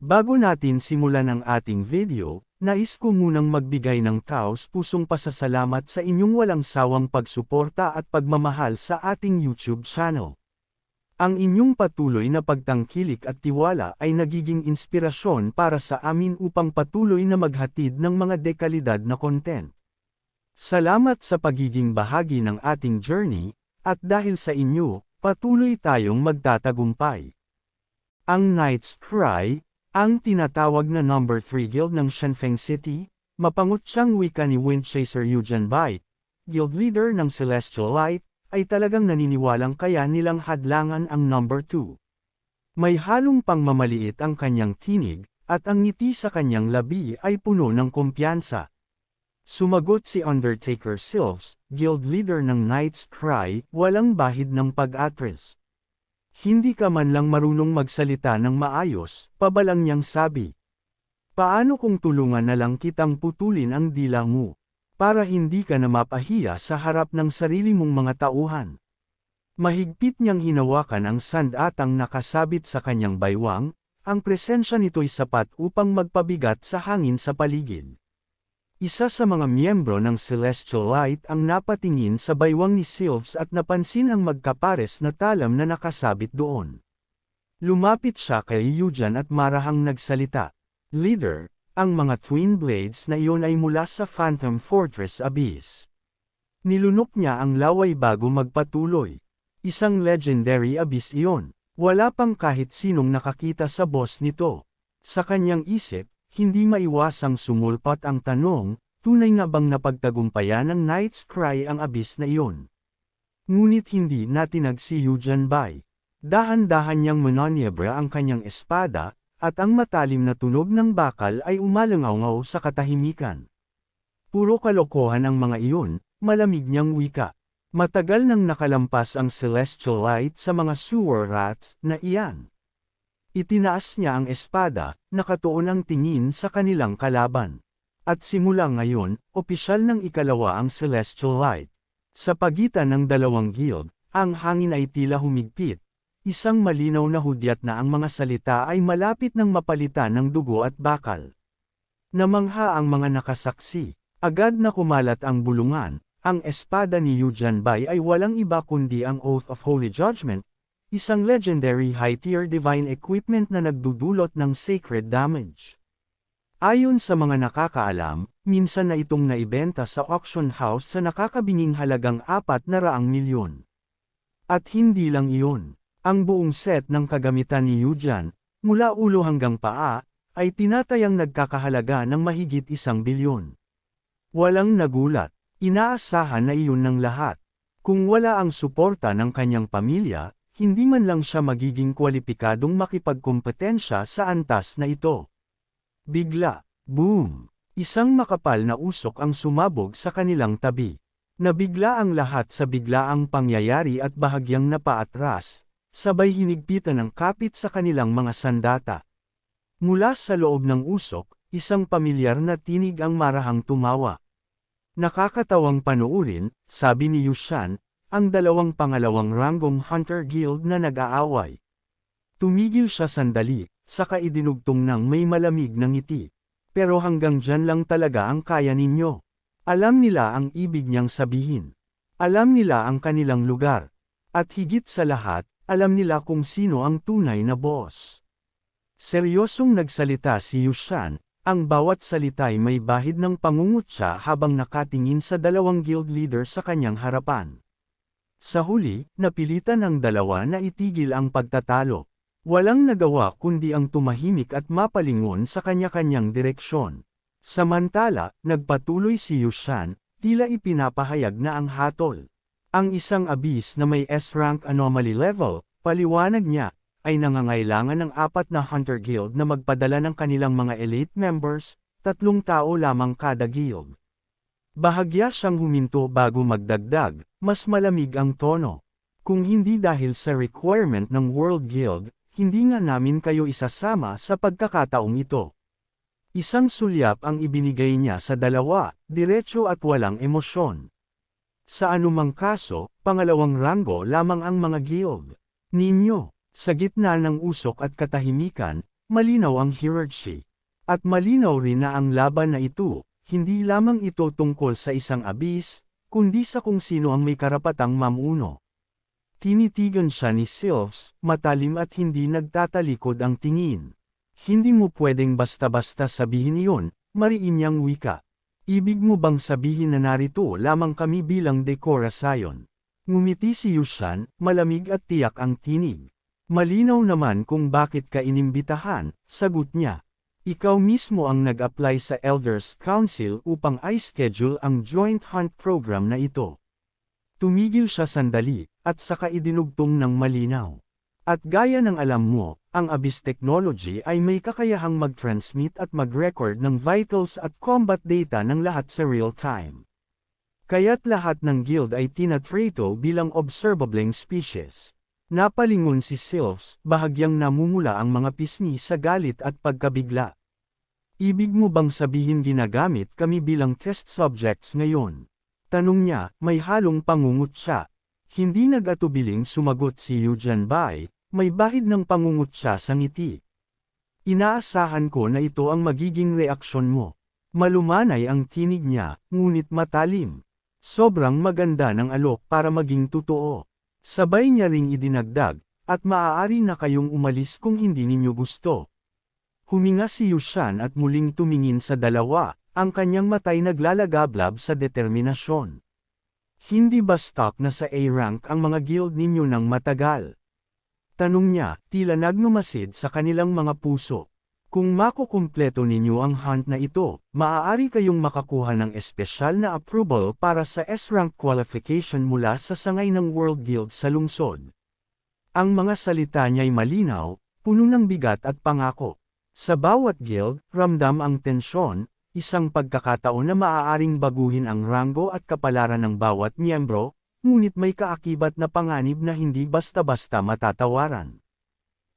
Bago natin simulan ang ating video, nais ko munang magbigay ng taos-pusong pasasalamat sa inyong walang sawang pagsuporta at pagmamahal sa ating YouTube channel. Ang inyong patuloy na pagtangkilik at tiwala ay nagiging inspirasyon para sa amin upang patuloy na maghatid ng mga dekalidad na content. Salamat sa pagiging bahagi ng ating journey, at dahil sa inyo, patuloy tayong magtatagumpay. Ang Knight's Cry, ang tinatawag na number 3 guild ng Shenfeng City, mapangutyang wika ni Windchaser Yujian Bai, guild leader ng Celestial Light, ay talagang naniniwalang kaya nilang hadlangan ang number 2. May halong pangmamaliit ang kanyang tinig, at ang ngiti sa kanyang labi ay puno ng kumpiyansa. Sumagot si Undertaker Silves, guild leader ng Knight's Cry, walang bahid ng pag-atras. Hindi ka man lang marunong magsalita ng maayos, pabalang niyang sabi. Paano kung tulungan na lang kitang putulin ang dila mo? Para hindi ka na mapahiya sa harap ng sarili mong mga tauhan. Mahigpit niyang hinawakan ang sandatang nakasabit sa kanyang baywang, ang presensya nito'y sapat upang magpabigat sa hangin sa paligid. Isa sa mga miyembro ng Celestial Light ang napatingin sa baywang ni Silves at napansin ang magkapares na talam na nakasabit doon. Lumapit siya kay Yujian at marahang nagsalita. Leader, ang mga twin blades na iyon ay mula sa Phantom Fortress Abyss. Nilunok niya ang laway bago magpatuloy. Isang legendary abyss iyon. Wala pang kahit sinong nakakita sa boss nito. Sa kanyang isip, hindi maiwasang sumulpat ang tanong, tunay nga bang napagtagumpayan ng Knight's Cry ang abyss na iyon? Ngunit hindi natinag si Yujian Bai. Dahan-dahan niyang manonyebra ang kanyang espada, at ang matalim na tunog ng bakal ay umalangaw-ngaw sa katahimikan. Puro kalokohan ang mga iyon, malamig niyang wika. Matagal nang nakalampas ang Celestial Light sa mga sewer rats na iyan. Itinaas niya ang espada, nakatuon ang tingin sa kanilang kalaban. At simula ngayon, opisyal ng ikalawa ang Celestial Light. Sa pagitan ng dalawang guild, ang hangin ay tila humigpit. Isang malinaw na hudyat na ang mga salita ay malapit ng mapalitan ng dugo at bakal. Namangha ang mga nakasaksi. Agad na kumalat ang bulungan. Ang espada ni Yujian Bai ay walang iba kundi ang Oath of Holy Judgment, isang legendary high-tier divine equipment na nagdudulot ng sacred damage. Ayon sa mga nakakaalam, minsan na itong naibenta sa auction house sa nakakabinging halagang 400 milyon. At hindi lang iyon. Ang buong set ng kagamitan ni Yujian, mula ulo hanggang paa, ay tinatayang nagkakahalaga ng mahigit 1 bilyon. Walang nagulat, inaasahan na iyon ng lahat. Kung wala ang suporta ng kanyang pamilya, hindi man lang siya magiging kwalipikadong makipagkompetensya sa antas na ito. Bigla, boom! Isang makapal na usok ang sumabog sa kanilang tabi. Nabigla ang lahat sa biglaang pangyayari at bahagyang napaatras. Sabay hinigpitan ng kapit sa kanilang mga sandata. Mula sa loob ng usok, isang pamilyar na tinig ang marahang tumawa. Nakakatawang panuurin, sabi ni Yushan, ang dalawang pangalawang ranggong Hunter Guild na nag-aaway. Tumigil siya sandali, saka idinugtong ng may malamig na ngiti. Pero hanggang dyan lang talaga ang kaya ninyo. Alam nila ang ibig niyang sabihin. Alam nila ang kanilang lugar. At higit sa lahat, alam nila kung sino ang tunay na boss. Seryosong nagsalita si Yushan, ang bawat salita'y may bahid ng pangungutya habang nakatingin sa dalawang guild leader sa kanyang harapan. Sa huli, napilitan ang dalawa na itigil ang pagtatalo. Walang nagawa kundi ang tumahimik at mapalingon sa kanya-kanyang direksyon. Samantala, nagpatuloy si Yushan, tila ipinapahayag na ang hatol. Ang isang abyss na may S-rank anomaly level, paliwanag niya, ay nangangailangan ng 4 na Hunter Guild na magpadala ng kanilang mga elite members, 3 tao lamang kada guild. Bahagya siyang huminto bago magdagdag, mas malamig ang tono. Kung hindi dahil sa requirement ng World Guild, hindi nga namin kayo isasama sa pagkakataong ito. Isang sulyap ang ibinigay niya sa dalawa, diretso at walang emosyon. Sa anumang kaso, pangalawang ranggo lamang ang mga guild ninyo. Sa gitna ng usok at katahimikan, malinaw ang hierarchy. At malinaw rin na ang laban na ito, hindi lamang ito tungkol sa isang abyss, kundi sa kung sino ang may karapatang mamuno. Tinitigan siya ni Sylphs, matalim at hindi nagtatalikod ang tingin. Hindi mo pwedeng basta-basta sabihin iyon, mariin niyang wika. Ibig mo bang sabihin na narito lamang kami bilang dekorasyon? Ngumiti si Yushan, malamig at tiyak ang tinig. Malinaw naman kung bakit ka inimbitahan, sagot niya. Ikaw mismo ang nag-apply sa Elders Council upang i-schedule ang joint hunt program na ito. Tumigil siya sandali, at saka idinugtong ng malinaw. At gaya ng alam mo, ang Abyss Technology ay may kakayahang mag-transmit at mag-record ng vitals at combat data ng lahat sa real-time. Kaya't lahat ng guild ay tinatrato bilang observableng species. Napalingon si Sylphs, bahagyang namumula ang mga pisngi sa galit at pagkabigla. Ibig mo bang sabihin ginagamit kami bilang test subjects ngayon? Tanong niya, may halong pangungot siya. Hindi nag-atubiling sumagot si Eugen Bai, may bahid ng pangungot siya sa ngiti. Inaasahan ko na ito ang magiging reaksyon mo. Malumanay ang tinig niya, ngunit matalim. Sobrang maganda ng alok para maging totoo. Sabay niya ring idinagdag, at maaari na kayong umalis kung hindi ninyo gusto. Huminga si Yushan at muling tumingin sa dalawa, ang kanyang matay naglalagablab sa determinasyon. Hindi ba stock na sa A-rank ang mga guild ninyo ng matagal? Tanong niya, tila nagmamasid sa kanilang mga puso. Kung makukumpleto ninyo ang hunt na ito, maaari kayong makakuha ng espesyal na approval para sa S-rank qualification mula sa sangay ng World Guild sa lungsod. Ang mga salita niya'y malinaw, puno ng bigat at pangako. Sa bawat guild, ramdam ang tensyon, isang pagkakataon na maaaring baguhin ang ranggo at kapalaran ng bawat miyembro, ngunit may kaakibat na panganib na hindi basta-basta matatawaran.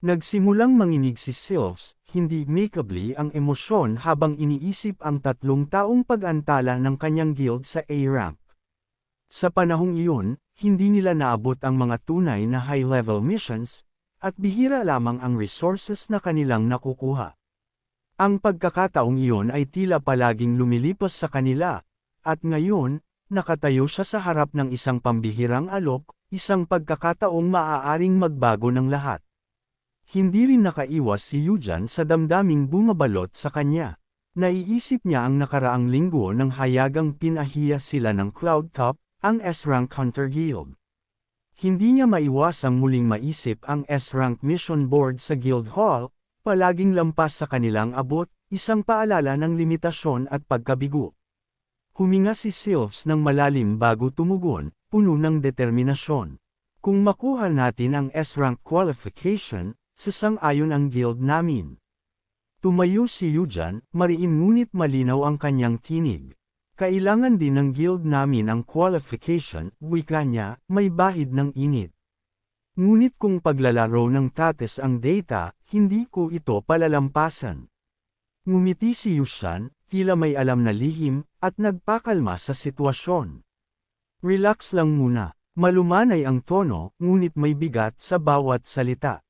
Nagsimulang manginig si Sylphs, hindi makeably ang emosyon habang iniisip ang 3 taong pag-antala ng kanyang guild sa A-rank. Sa panahong iyon, hindi nila naabot ang mga tunay na high-level missions, at bihira lamang ang resources na kanilang nakukuha. Ang pagkakataong iyon ay tila palaging lumilipas sa kanila, at ngayon, nakatayo siya sa harap ng isang pambihirang alok, isang pagkakataong maaaring magbago ng lahat. Hindi rin nakaiwas si Eugen sa damdaming bumabalot sa kanya. Naiisip niya ang nakaraang linggo nang hayagang pinahiya sila ng Cloud Top, ang S-Rank Hunter Guild. Hindi niya maiwasang muling maisip ang S-Rank Mission Board sa Guild Hall, palaging lampas sa kanilang abot, isang paalala ng limitasyon at pagkabigo. Huminga si Sylphs ng malalim bago tumugon, puno ng determinasyon. Kung makuha natin ang S-Rank qualification, sasang-ayon ang guild namin. Tumayo si Eugen, mariin ngunit malinaw ang kanyang tinig. Kailangan din ng guild namin ang qualification, wika niya, may bahid ng init. Ngunit kung paglalaro ng tates ang data, hindi ko ito palalampasan. Ngumiti si Yushan, tila may alam na lihim, at nagpakalma sa sitwasyon. Relax lang muna, malumanay ang tono, ngunit may bigat sa bawat salita.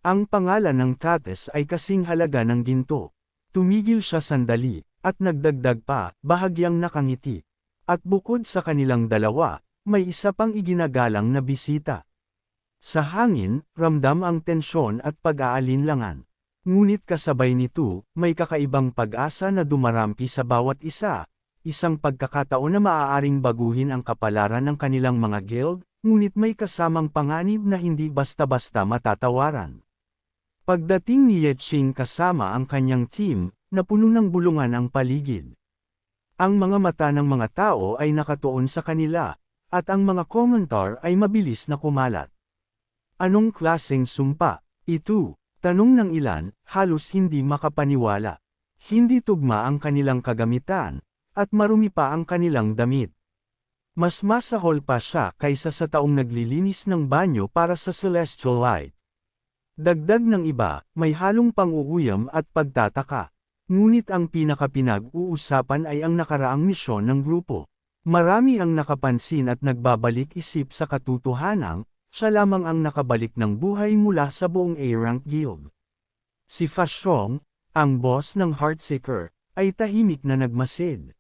Ang pangalan ng tates ay kasing halaga ng ginto. Tumigil siya sandali, at nagdagdag pa, bahagyang nakangiti. At bukod sa kanilang dalawa, may isa pang iginagalang na bisita. Sa hangin, ramdam ang tensyon at pag-aalinlangan. Ngunit kasabay nito, may kakaibang pag-asa na dumarampi sa bawat isa, isang pagkakataon na maaaring baguhin ang kapalaran ng kanilang mga guild, ngunit may kasamang panganib na hindi basta-basta matatawaran. Pagdating ni Yeching kasama ang kanyang team, napuno ng bulungan ang paligid. Ang mga mata ng mga tao ay nakatuon sa kanila, at ang mga komentar ay mabilis na kumalat. Anong klaseng sumpa? Ito, tanong ng ilan, halos hindi makapaniwala. Hindi tugma ang kanilang kagamitan, at marumi pa ang kanilang damit. Mas masahol pa siya kaysa sa taong naglilinis ng banyo para sa Celestial Light. Dagdag ng iba, may halong pang-uuyam at pagtataka. Ngunit ang pinaka-pinag-uusapan ay ang nakaraang misyon ng grupo. Marami ang nakapansin at nagbabalik isip sa katotohanang, siya lamang ang nakabalik ng buhay mula sa buong A-Rank Guild. Si Fa Xiong, ang boss ng Heartseeker, ay tahimik na nagmasid.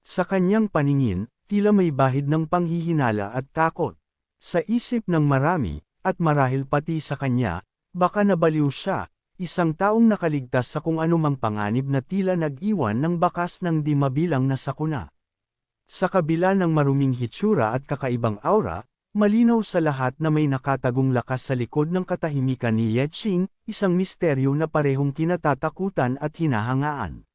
Sa kanyang paningin, tila may bahid ng panghihinala at takot. Sa isip ng marami, at marahil pati sa kanya, baka nabaliw siya, isang taong nakaligtas sa kung anumang panganib na tila nag-iwan ng bakas ng di mabilang na sakuna. Sa kabila ng maruming hitsura at kakaibang aura, malinaw sa lahat na may nakatagong lakas sa likod ng katahimikan ni Ye Qing, isang misteryo na parehong kinatatakutan at hinahangaan.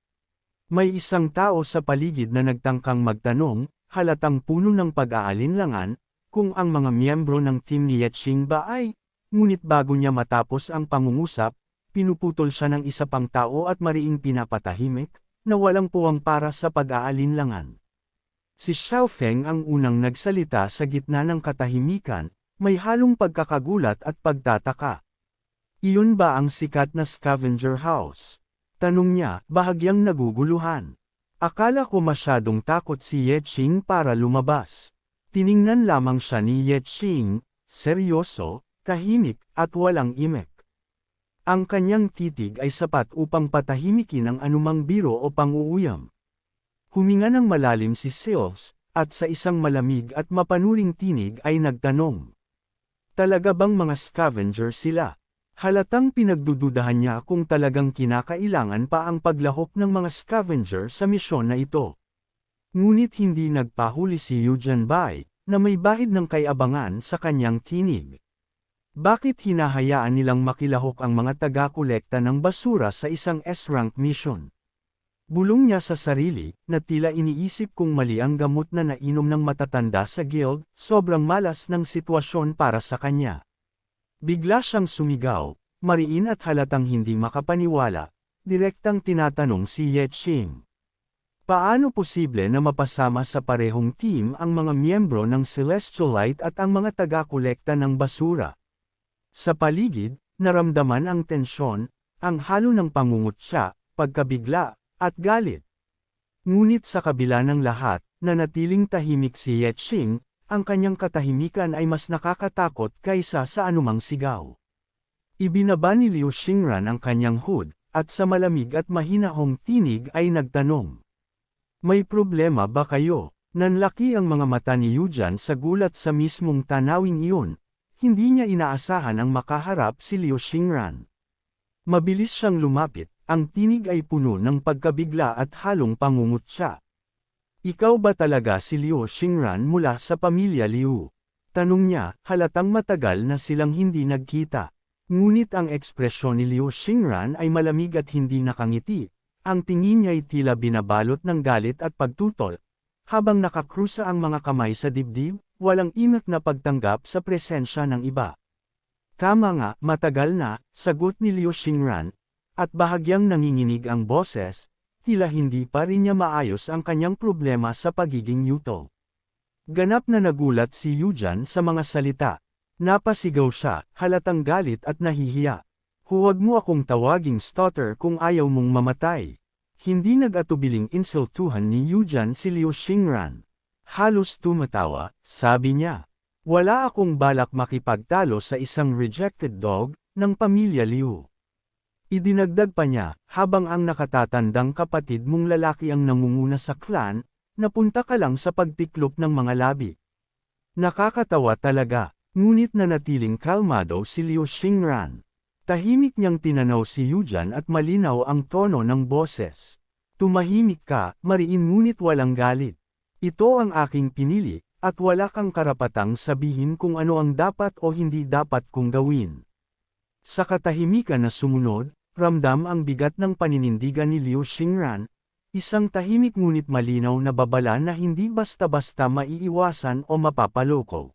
May isang tao sa paligid na nagtangkang magtanong, halatang puno ng pag-aalinlangan, kung ang mga miyembro ng team ni Ye Qing ba ay, ngunit bago niya matapos ang pangungusap, pinuputol siya ng isa pang tao at mariing pinapatahimik, na walang puwang para sa pag-aalinlangan. Si Xiao Feng ang unang nagsalita sa gitna ng katahimikan, may halong pagkakagulat at pagtataka. Iyon ba ang sikat na scavenger house? Tanong niya, bahagyang naguguluhan. Akala ko masyadong takot si Ye Qing para lumabas. Tiningnan lamang siya ni Ye Qing, seryoso, tahimik, at walang imek. Ang kanyang titig ay sapat upang patahimikin ang anumang biro o pang-uuyam. Huminga ng malalim si Silves, at sa isang malamig at mapanuring tinig ay nagtanong. Talaga bang mga scavenger sila? Halatang pinagdududahan niya kung talagang kinakailangan pa ang paglahok ng mga scavenger sa misyon na ito. Ngunit hindi nagpahuli si Yu Jianbai, na may bahid ng kaiabangan sa kanyang tinig. Bakit hinahayaan nilang makilahok ang mga taga-kolekta ng basura sa isang S-rank mission? Bulong niya sa sarili, na tila iniisip kung mali ang gamot na nainom ng matatanda sa guild, sobrang malas ng sitwasyon para sa kanya. Bigla siyang sumigaw, mariin at halatang hindi makapaniwala, direktang tinatanong si Ye Qing. Paano posible na mapasama sa parehong team ang mga miyembro ng Celestialite at ang mga taga-kolekta ng basura? Sa paligid, naramdaman ang tensyon, ang halo ng pangungutya, pagkabigla, at galit. Ngunit sa kabila ng lahat, nanatiling tahimik si Ye Qing, ang kanyang katahimikan ay mas nakakatakot kaysa sa anumang sigaw. Ibinaba ni Liu Xingran ang kanyang hood, at sa malamig at mahinahong tinig ay nagtanong. May problema ba kayo? Nanlaki ang mga mata ni Yu Jian sa gulat sa mismong tanawing iyon. Hindi niya inaasahan ang makaharap si Liu Xingran. Mabilis siyang lumapit. Ang tinig ay puno ng pagkabigla at halong pangungutya. Ikaw ba talaga si Liu Xingran mula sa pamilya Liu? Tanong niya, halatang matagal na silang hindi nagkita. Ngunit ang ekspresyon ni Liu Xingran ay malamig at hindi nakangiti. Ang tingin niya ay tila binabalot ng galit at pagtutol. Habang nakakrusa ang mga kamay sa dibdib, walang imak na pagtanggap sa presensya ng iba. Tama nga, matagal na, sagot ni Liu Xingran. At bahagyang nanginginig ang boses, tila hindi pa rin niya maayos ang kanyang problema sa pagiging yuto. Ganap na nagulat si Yu Jian sa mga salita. Napasigaw siya, halatang galit at nahihiya. Huwag mo akong tawaging stutter kung ayaw mong mamatay. Hindi nag-atubiling insultuhan ni Yu Jian si Liu Xingran. Halos tumatawa, sabi niya. Wala akong balak makipagtalo sa isang rejected dog, ng pamilya Liu. Idinagdag pa niya, habang ang nakatatandang kapatid mong lalaki ang nangunguna sa clan, napunta ka lang sa pagtiklop ng mga labi. Nakakatawa talaga, ngunit nanatiling kalmado si Liu Xingran. Tahimik niyang tinanaw si Yu Jian at malinaw ang tono ng boses. Tumahimik ka, mariin ngunit walang galit. Ito ang aking pinili, at wala kang karapatang sabihin kung ano ang dapat o hindi dapat kong gawin. Sa katahimikan na sumunod, ramdam ang bigat ng paninindigan ni Liu Xingran, isang tahimik ngunit malinaw na babala na hindi basta-basta maiiwasan o mapapaloko.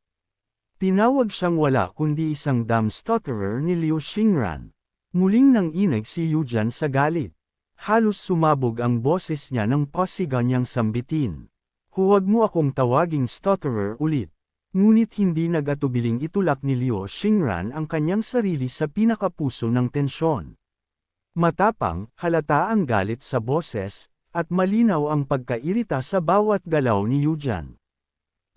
Tinawag siyang wala kundi isang dumb stutterer ni Liu Xingran. Muling nanginig si Yu Jian sa galit. Halos sumabog ang boses niya ng pasigan niyang sambitin. Huwag mo akong tawaging stutterer ulit. Ngunit hindi nag-atubiling itulak ni Liu Xingran ang kanyang sarili sa pinakapuso ng tensyon. Matapang, halata ang galit sa boses, at malinaw ang pagkairita sa bawat galaw ni Yu Jian.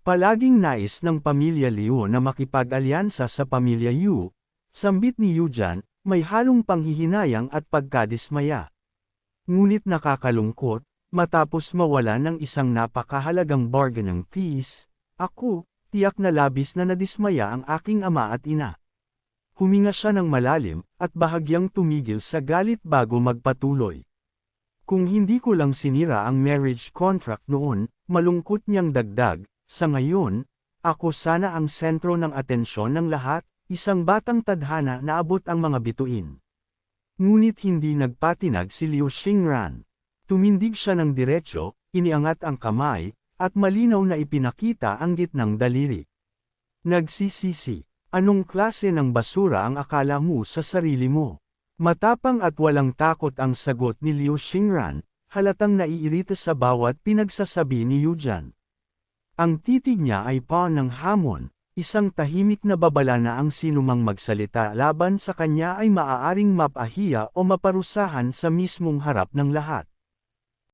Palaging nais ng pamilya Liu na makipag-alyansa sa pamilya Yu, sambit ni Yu Jian, may halong panghihinayang at pagkadismaya. Ngunit nakakalungkot, matapos mawala ng isang napakahalagang bargain ng piece, ako, tiyak na labis na nadismaya ang aking ama at ina. Huminga siya ng malalim, at bahagyang tumigil sa galit bago magpatuloy. Kung hindi ko lang sinira ang marriage contract noon, malungkot niyang dagdag, sa ngayon, ako sana ang sentro ng atensyon ng lahat, isang batang tadhana na abot ang mga bituin. Ngunit hindi nagpatinag si Liu Xingran. Tumindig siya ng diretsyo, iniangat ang kamay, at malinaw na ipinakita ang gitnang daliri. Nagsisisi, anong klase ng basura ang akala mo sa sarili mo? Matapang at walang takot ang sagot ni Liu Xingran, halatang naiirita sa bawat pinagsasabi ni Yujan. Ang titig niya ay paon ng hamon, isang tahimik na babala na ang sinumang magsalita laban sa kanya ay maaaring mapahiya o maparusahan sa mismong harap ng lahat.